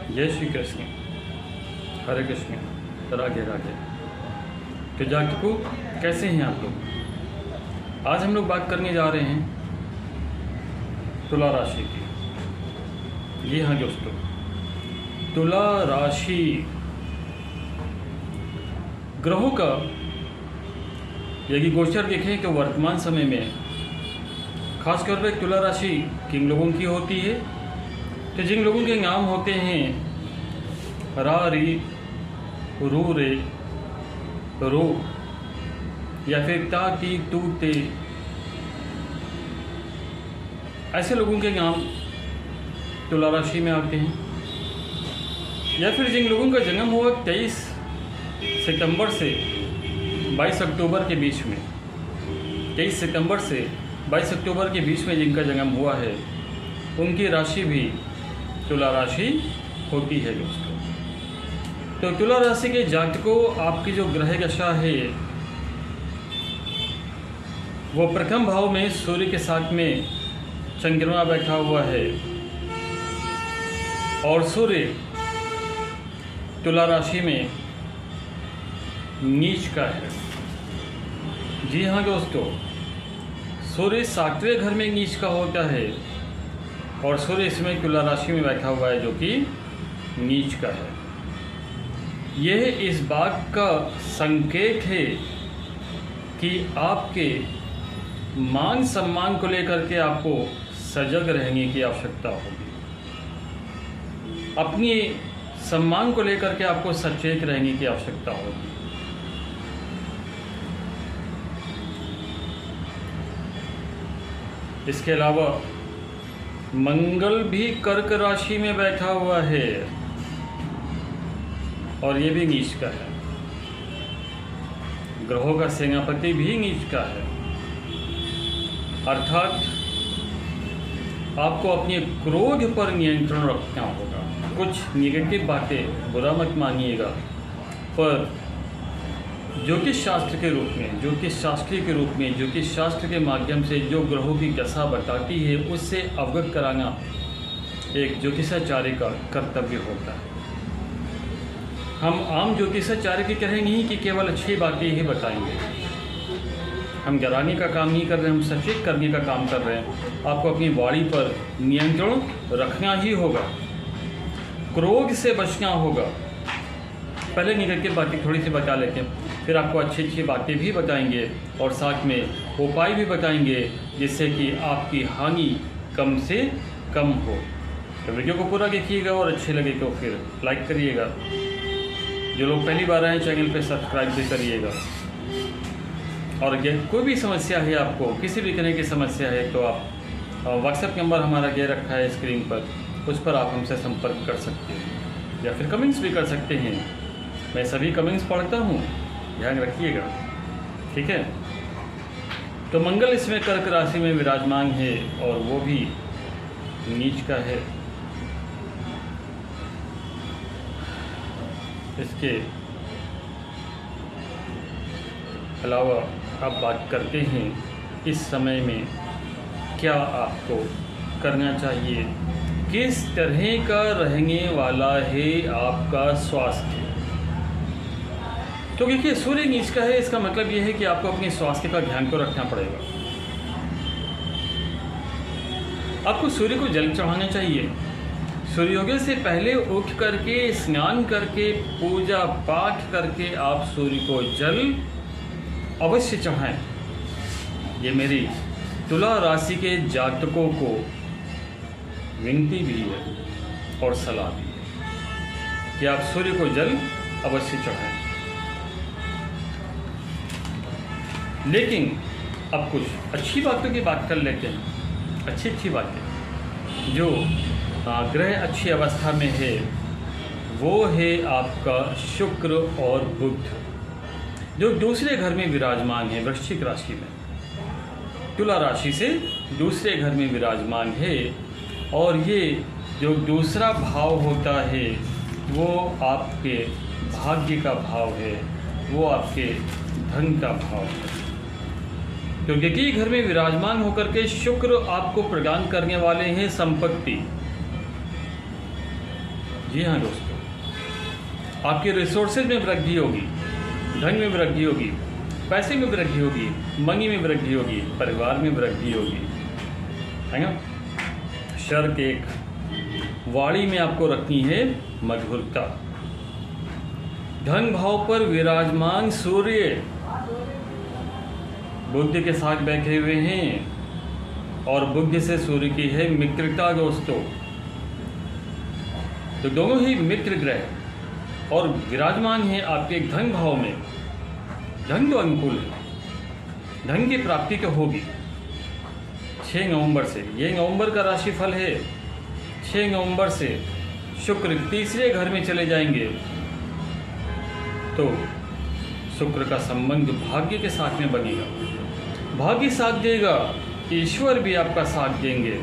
जय श्री कृष्ण, हरे कृष्ण, राधे राधे। तो जातकों, कैसे हैं आप लोग? आज हम लोग बात करने जा रहे हैं तुला राशि की। जी हाँ दोस्तों, तुला राशि ग्रहों का यदि गोचर देखें तो वर्तमान समय में खासतौर पर तुला राशि किन लोगों की होती है, तो जिन लोगों के नाम होते हैं रा री, रू रे, रो, या फिर ता ती तू ते, ऐसे लोगों के नाम तुला राशि में आते हैं। या फिर जिन लोगों का जन्म हुआ 23 सितंबर से 22 अक्टूबर के बीच में, 23 सितंबर से 22 अक्टूबर के बीच में जिनका जन्म हुआ है, उनकी राशि भी तुला राशि होती है दोस्तों। तो तुला राशि के जातकों, आपकी जो ग्रह दशा है वो प्रथम भाव में सूर्य के साथ में चंद्रमा बैठा हुआ है और सूर्य तुला राशि में नीच का है। जी हाँ दोस्तों, सूर्य 7वें घर में नीच का होता है और सूर्य इसमें तुला राशि में बैठा हुआ है जो कि नीच का है। यह इस बात का संकेत है कि आपके मान सम्मान को लेकर के आपको सजग रहने की आवश्यकता होगी। अपनी सम्मान को लेकर के आपको सचेत रहने की आवश्यकता होगी। इसके अलावा मंगल भी कर्क राशि में बैठा हुआ है और ये भी नीच का है। ग्रहों का सेनापति भी नीच का है, अर्थात आपको अपने क्रोध पर नियंत्रण रखना होगा। कुछ नेगेटिव बातें बुरा मत मानिएगा, पर ज्योतिष शास्त्र के रूप में, ज्योतिष शास्त्री के रूप में, ज्योतिष शास्त्र के माध्यम से जो ग्रहों की दशा बताती है उससे अवगत कराना एक ज्योतिषाचार्य का कर्तव्य होता है। हम आम ज्योतिषाचार्य की तरह नहीं कि केवल अच्छी बातें ही बताएंगे। हम डराने का काम नहीं कर रहे, हम सचेत करने का काम कर रहे हैं। आपको अपनी वाणी पर नियंत्रण रखना ही होगा, क्रोध से बचना होगा। पहले नेगेटिव बातें थोड़ी सी बता लेते हैं, फिर आपको अच्छी अच्छी बातें भी बताएंगे और साथ में उपाय भी बताएंगे जिससे कि आपकी हानि कम से कम हो। तो वीडियो को पूरा देखिएगा और अच्छे लगे तो फिर लाइक करिएगा। जो लोग पहली बार आए चैनल पे सब्सक्राइब भी करिएगा। और अगर कोई भी समस्या है, आपको किसी भी तरह की समस्या है, तो आप व्हाट्सएप नंबर हमारा दे रखा है स्क्रीन पर, उस पर आप हमसे संपर्क कर सकते हैं या फिर कमेंट्स भी कर सकते हैं। मैं सभी कमेंट्स पढ़ता हूँ, ध्यान रखिएगा, ठीक है। तो मंगल इसमें कर्क राशि में विराजमान है और वो भी नीच का है। इसके अलावा अब बात करते हैं इस समय में क्या आपको करना चाहिए, किस तरह का रहने वाला है आपका स्वास्थ्य। तो देखिए, सूर्य नीच का है, इसका मतलब यह है कि आपको अपने स्वास्थ्य का ध्यान तो रखना पड़ेगा। आपको सूर्य को जल चढ़ाना चाहिए। सूर्योदय से पहले उठ करके, स्नान करके, पूजा पाठ करके आप सूर्य को जल अवश्य चढ़ाएं। ये मेरी तुला राशि के जातकों को विनती भी है और सलाह भी है कि आप सूर्य को जल अवश्य चढ़ाएं। लेकिन अब कुछ अच्छी बातों की बात कर लेते हैं। अच्छी अच्छी बातें जो ग्रह अच्छी अवस्था में है वो है आपका शुक्र और बुध, जो दूसरे घर में विराजमान है, वृश्चिक राशि में, तुला राशि से दूसरे घर में विराजमान है। और ये जो दूसरा भाव होता है वो आपके भाग्य का भाव है, वो आपके धन का भाव है। तो देखिए, घर में विराजमान होकर के शुक्र आपको प्रदान करने वाले हैं संपत्ति। जी हाँ दोस्तों, आपके रिसोर्सेज में वृद्धि होगी, धन में वृद्धि होगी, पैसे में वृद्धि होगी, मनी में वृद्धि होगी, परिवार में वृद्धि होगी, है ना। शर्त एक, वाणी में आपको रखनी है मधुरता। धन भाव पर विराजमान सूर्य बुध के साथ बैठे हुए हैं और बुध से सूर्य की है मित्रता दोस्तों। तो दोनों ही मित्र ग्रह और विराजमान हैं आपके धन भाव में। धन तो अनुकूल है, धन की प्राप्ति तो होगी 6 नवंबर से। ये नवंबर का राशिफल है। 6 नवंबर से शुक्र तीसरे घर में चले जाएंगे तो शुक्र का संबंध भाग्य के साथ में बनेगा। भाग्य साथ देगा, ईश्वर भी आपका साथ देंगे।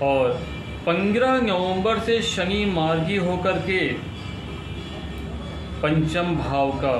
और 15 नवंबर से शनि मार्गी होकर के पंचम भाव का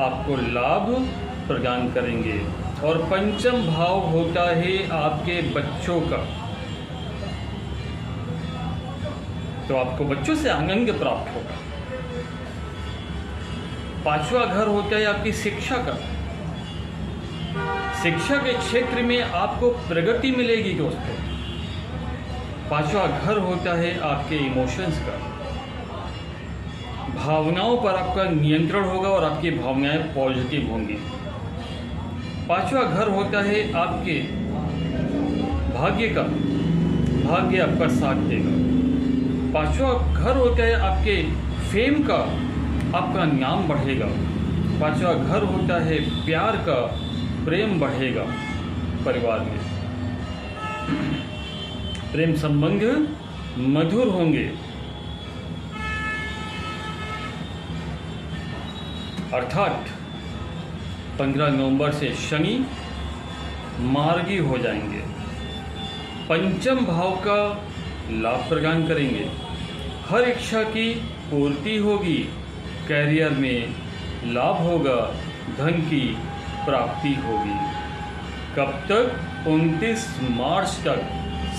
आपको लाभ प्रदान करेंगे। और पंचम भाव होता है आपके बच्चों का, तो आपको बच्चों से आनंद प्राप्त होगा। 5वां घर होता है आपकी शिक्षा का। शिक्षा के क्षेत्र में आपको प्रगति मिलेगी दोस्तों। 5वां घर होता है आपके इमोशंस का। भावनाओं पर आपका नियंत्रण होगा और आपकी भावनाएं पॉजिटिव होंगी। 5वां घर होता है आपके भाग्य का। भाग्य आपका साथ देगा। 5वां घर होता है आपके फेम का। आपका नाम बढ़ेगा। 5वां घर होता है प्यार का। प्रेम बढ़ेगा परिवार में। प्रेम संबंध मधुर होंगे। अर्थात 15 नवंबर से शनि मार्गी हो जाएंगे। पंचम भाव का लाभ प्रदान करेंगे। हर इच्छा की पूर्ति होगी। कैरियर में लाभ होगा। धन की प्राप्ति होगी। कब तक? 29 मार्च तक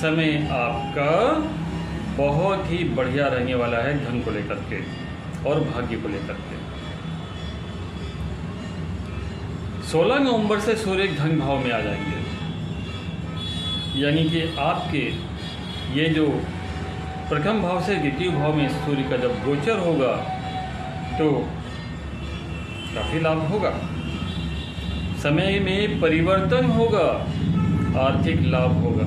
समय आपका बहुत ही बढ़िया रहने वाला है धन को लेकर के और भाग्य को लेकर के। 16 नवंबर से सूर्य धन भाव में आ जाएंगे। यानी कि आपके ये जो प्रथम भाव से द्वितीय भाव में सूर्य का जब गोचर होगा तो काफ़ी लाभ होगा। समय में परिवर्तन होगा। आर्थिक लाभ होगा।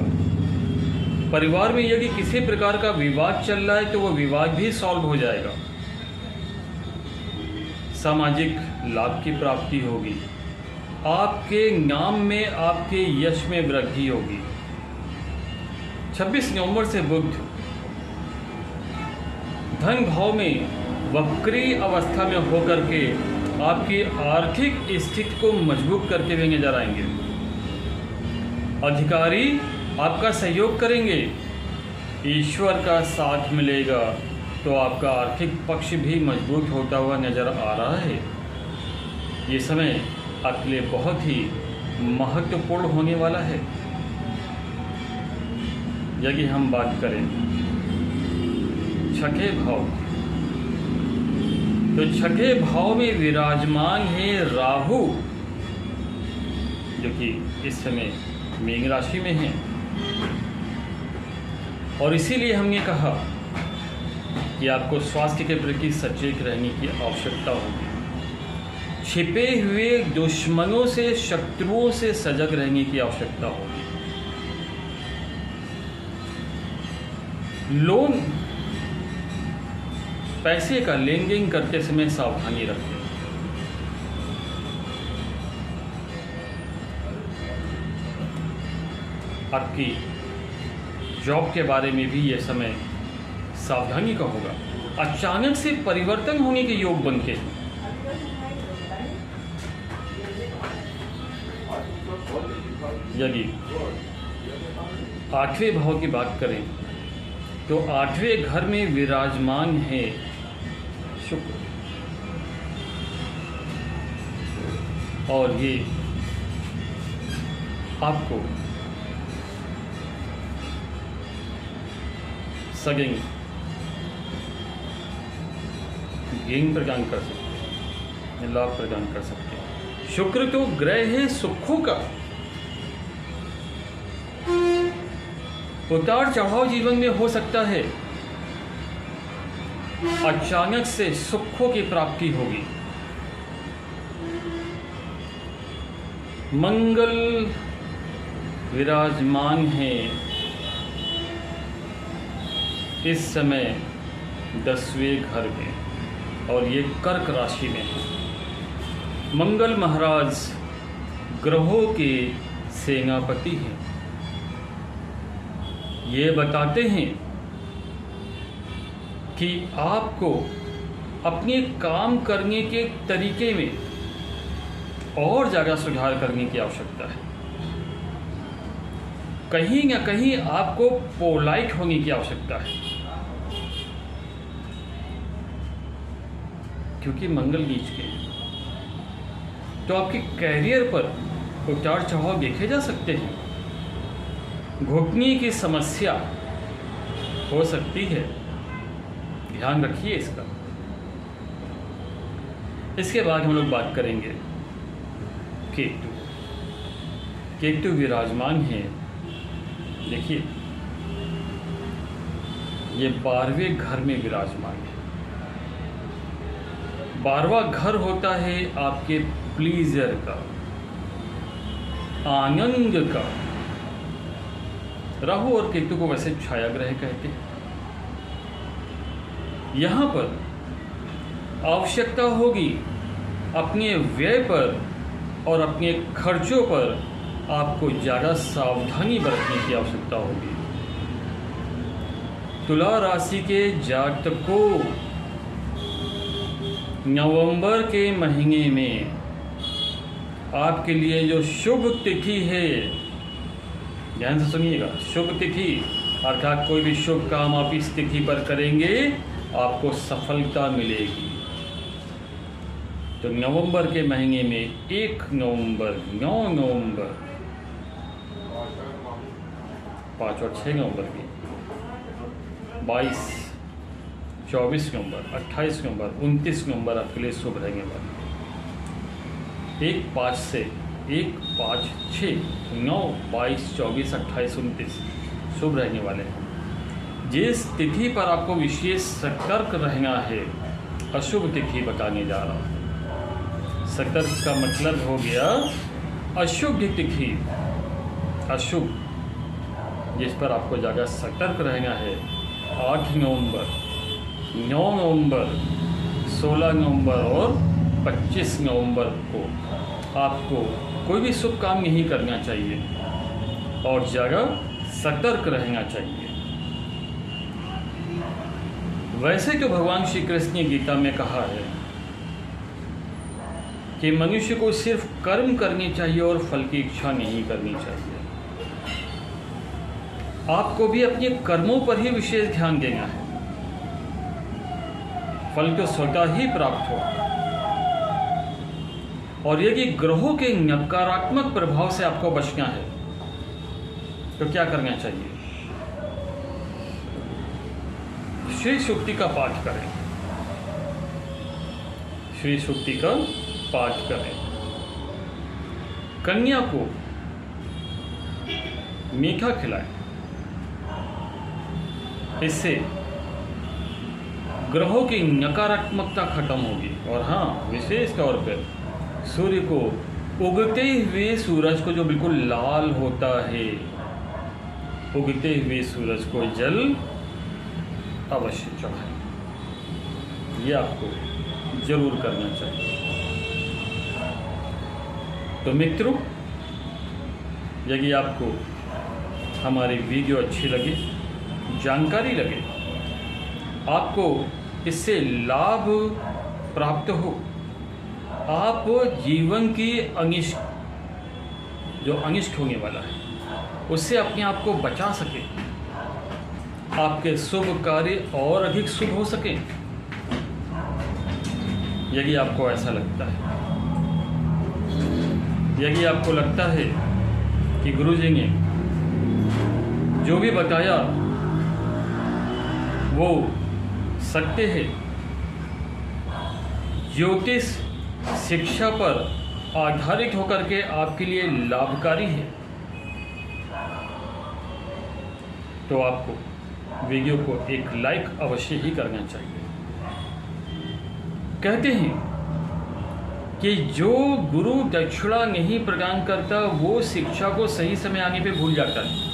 परिवार में यदि किसी प्रकार का विवाद चल रहा है तो वो विवाद भी सॉल्व हो जाएगा। सामाजिक लाभ की प्राप्ति होगी। आपके नाम में, आपके यश में वृद्धि होगी। 26 नवंबर से बुध धन भाव में वक्री अवस्था में होकर के आपकी आर्थिक स्थिति को मजबूत करके हुए नजर आएंगे। अधिकारी आपका सहयोग करेंगे। ईश्वर का साथ मिलेगा तो आपका आर्थिक पक्ष भी मजबूत होता हुआ नजर आ रहा है। ये समय आपके लिए बहुत ही महत्वपूर्ण होने वाला है। यदि हम बात करें छठे भाव की, तो छठे भाव में विराजमान है राहु, जो कि इस समय मीन राशि में है। और इसीलिए हमने कहा कि आपको स्वास्थ्य के प्रति सचेत रहने की आवश्यकता होगी। छिपे हुए दुश्मनों से, शत्रुओं से सजग रहने की आवश्यकता होगी। लोन, पैसे का लेन देन करते समय सावधानी रखें। आपकी जॉब के बारे में भी यह समय सावधानी का होगा। अचानक से परिवर्तन होने के योग बनते हैं। यदि 8वें भाव की बात करें तो 8वें घर में विराजमान है शुक्र, और ये आपको सगे गेन प्रदान कर सकते हैं, लाभ प्रदान कर सकते हैं। शुक्र तो ग्रह है सुखों का। उतार चढ़ाव जीवन में हो सकता है, अचानक से सुखों की प्राप्ति होगी। मंगल विराजमान है इस समय 10वें घर में और ये कर्क राशि में है। मंगल महाराज ग्रहों के सेनापति हैं। ये बताते हैं कि आपको अपने काम करने के तरीके में और ज़्यादा सुधार करने की आवश्यकता है। कहीं ना कहीं आपको पोलाइट होने की आवश्यकता है, क्योंकि मंगल नीच के हैं। तो आपके कैरियर पर उतार चढ़ाव देखे जा सकते हैं। घुटने की समस्या हो सकती है, ध्यान रखिए इसका। इसके बाद हम लोग बात करेंगे केतु। केतु विराजमान है, देखिए ये 12वें घर में विराजमान है। 12वां घर होता है आपके प्लीजर का, आनंद का। राहु और केतु को वैसे छाया ग्रह कहते हैं। यहां पर आवश्यकता होगी अपने व्यय पर और अपने खर्चों पर आपको ज़्यादा सावधानी बरतने की आवश्यकता होगी। तुला राशि के जातकों, नवंबर के महीने में आपके लिए जो शुभ तिथि है, ध्यान से सुनिएगा, शुभ तिथि अर्थात कोई भी शुभ काम आप इस तिथि पर करेंगे आपको सफलता मिलेगी। तो नवंबर के महीने में 1 नवंबर, 9 नवंबर, 5 और 6 नवंबर की, 22, 24 नवंबर, 28 नवंबर, 29 नवंबर आपके लिए शुभ रहेंगे। 1, 5 से 1, 5, 6, 9, 22, 24, 28, 29 शुभ रहने वाले हैं। जिस तिथि पर आपको विशेष सतर्क रहना है, अशुभ तिथि बताने जा रहा हूँ। सतर्क का मतलब हो गया अशुभ तिथि, अशुभ जिस पर आपको ज़्यादा सतर्क रहना है। 8 नवंबर, 9 नवंबर, 16 नवंबर और 25 नवंबर को आपको कोई भी शुभ काम नहीं करना चाहिए और ज़्यादा सतर्क रहना चाहिए। वैसे तो भगवान श्री कृष्ण ने गीता में कहा है कि मनुष्य को सिर्फ कर्म करनी चाहिए और फल की इच्छा नहीं करनी चाहिए। आपको भी अपने कर्मों पर ही विशेष ध्यान देना है, फल तो स्वतः ही प्राप्त होगा। और यदि ग्रहों के नकारात्मक प्रभाव से आपको बचना है तो क्या करना चाहिए? श्री सूक्ति का पाठ करें, श्री सूक्ति का पाठ करें। कन्या को मीठा खिलाएं, इससे ग्रहों की नकारात्मकता खत्म होगी। और हाँ, विशेष तौर पर सूर्य को, उगते हुए सूरज को जो बिल्कुल लाल होता है, उगते हुए सूरज को जल अवश्य चढ़ाएं। ये आपको जरूर करना चाहिए। तो मित्रों, यदि आपको हमारी वीडियो अच्छी लगे, जानकारी लगे, आपको इससे लाभ प्राप्त हो, आप जीवन की जो अनिष्ट होने वाला है उससे अपने आप को बचा सके, आपके शुभ कार्य और अधिक शुभ हो सके। यदि आपको ऐसा लगता है, यदि आपको लगता है कि गुरुजी ने जो भी बताया वो सत्य है, ज्योतिष शिक्षा पर आधारित होकर के आपके लिए लाभकारी है, तो आपको वीडियो को एक लाइक अवश्य ही करना चाहिए। कहते हैं कि जो गुरु दक्षिणा नहीं प्रदान करता वो शिक्षा को सही समय आने पे भूल जाता है।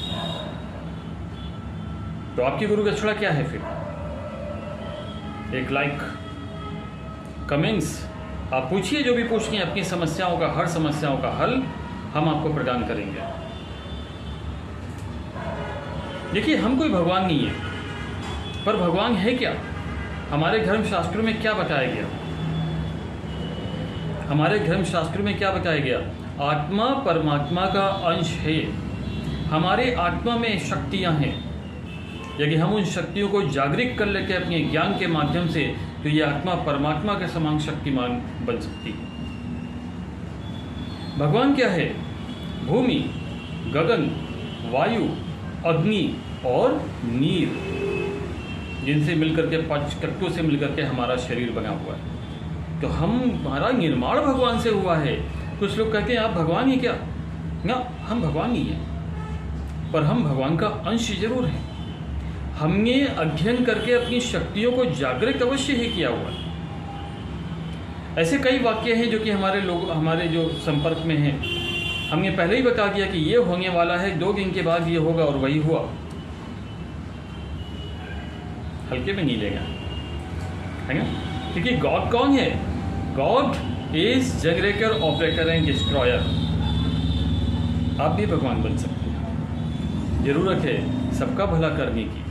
तो आपकी गुरु दक्षिणा क्या है फिर? एक लाइक, कमेंट्स, आप पूछिए जो भी पूछनी है, अपनी समस्याओं का, हर समस्याओं का हल हम आपको प्रदान करेंगे। देखिए, हम कोई भगवान नहीं है, पर भगवान है क्या? हमारे धर्म शास्त्रों में क्या बताया गया? हमारे धर्म शास्त्रों में क्या बताया गया? आत्मा परमात्मा का अंश है। हमारे आत्मा में शक्तियां हैं। यदि हम उन शक्तियों को जागृत कर लेते हैं अपने ज्ञान के माध्यम से, तो ये आत्मा परमात्मा के समान शक्तिमान बन सकती है। भगवान क्या है? भूमि, गगन, वायु, अग्नि और नीर, जिनसे मिलकर के 5 तत्वों से मिलकर के हमारा शरीर बना हुआ है। तो हमारा निर्माण भगवान से हुआ है। कुछ लोग कहते हैं आप भगवान ही क्या? ना, हम भगवान नहीं हैं, पर हम भगवान का अंश जरूर हैं। हमने अध्ययन करके अपनी शक्तियों को जागृत अवश्य ही किया हुआ है। ऐसे कई वाक्य हैं जो कि हमारे जो संपर्क में हैं। हमने पहले ही बता दिया कि ये होने वाला है, 2 दिन के बाद ये होगा, और वही हुआ। हल्के में नहीं लेगा, है ना? क्योंकि गॉड कौन है? God is generator, operator and destroyer. आप भी भगवान बन सकते हैं। जरूरत है सबका भला करने की,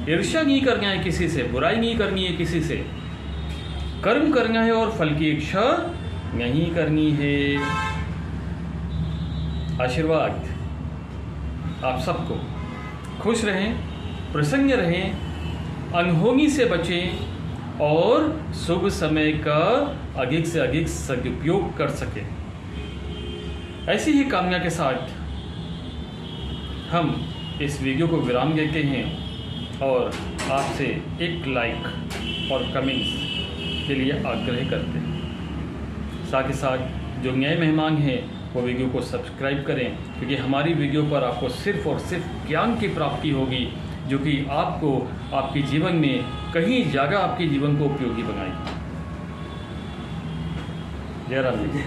ईर्ष्या नहीं करना है किसी से, बुराई नहीं करनी है किसी से, कर्म करना है और फल की इच्छा नहीं करनी है। आशीर्वाद आप सबको, खुश रहें, प्रसन्न रहें, अनहोनी से बचें और शुभ समय का अधिक से अधिक सदुपयोग कर सकें। ऐसी ही कामना के साथ हम इस वीडियो को विराम देते हैं और आपसे एक लाइक और कमेंट्स के लिए आग्रह करते हैं। साथ ही साथ जो नए मेहमान हैं वो वीडियो को सब्सक्राइब करें, क्योंकि हमारी वीडियो पर आपको सिर्फ और सिर्फ ज्ञान की प्राप्ति होगी, जो कि आपको आपके जीवन में कहीं ज़्यादा आपके जीवन को उपयोगी बनाएगी। जय राम जी।